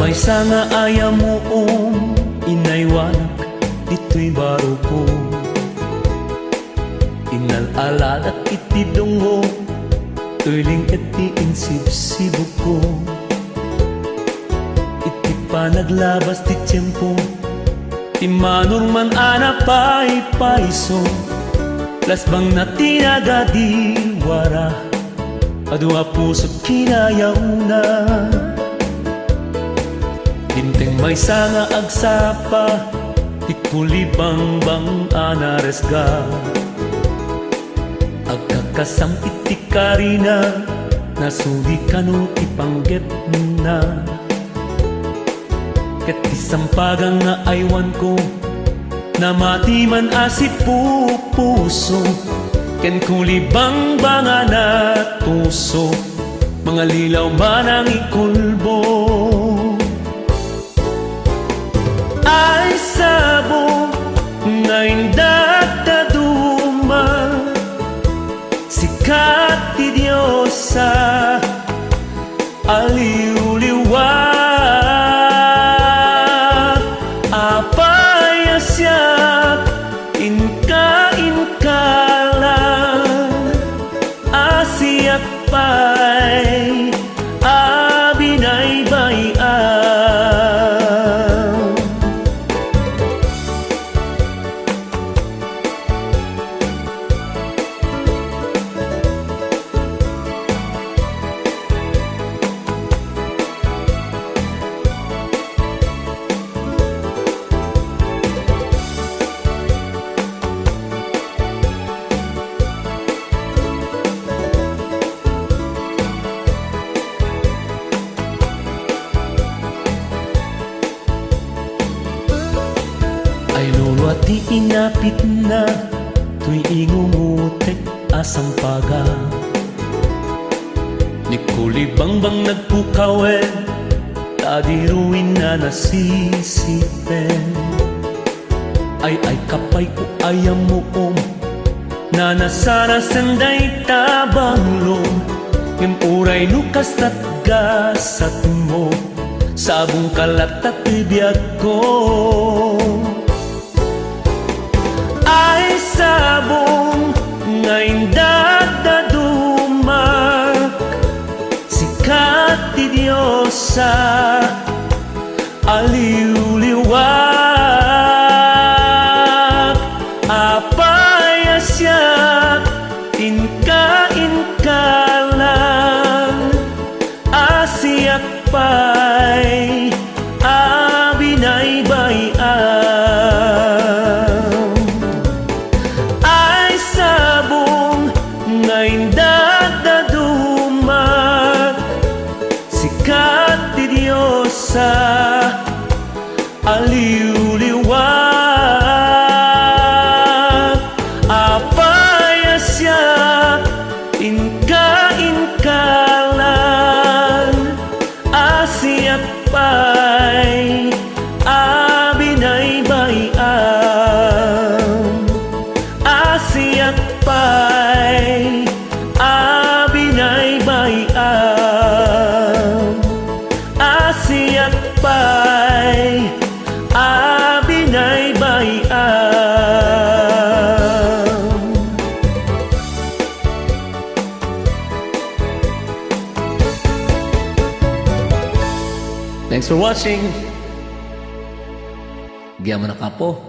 may sanga ayaw mo inaywanak dito'y baro ko. Inalaladak iti dungo tuling iti insib-sibo ko. Iti panaglabas ti tiyempo ti manor man anapay paiso. Lasbang na tinagadiwara adwa puso't kinayaw na. Dinteng may sanga agsapa ti kulibang bang anaresga. Agkakasam iti karina nasuli kano ipanggep na. Ket isampagang nga aywan ko na mati man asip puso. Ken kulibang banga na tuso mga lilaw man ang ikulbo. Ay sabo nga indat na duma sikat ti Diyosa aliw-liwat apayasyak inka-inkalan asiyak pay abinay-bayan. Ay lolo at di inapit na tuy ingumutek asang paga. Ni kulibang bang nagpukawen tadiruin na nasisipen. Ay kapay ko ayam mo na nasara senday tabanglong. Ngem uray nukas tat gasat mo sabong kalat at ibiyag ko. Ay sabong nga indat na dumak sikat ti Diyosa aliw-liwat apayasyak inka-inkalan asiyak pay abinay-bayan. Indat na dumak sikat ti Diyosa aliw-liwat apayasyak inka-inkalan asiyak pay abinay-bayan. Asiyak pay abinay-bayan. Asiyak pay abinay-bayan. Thanks for watching. Giyaman na kapo.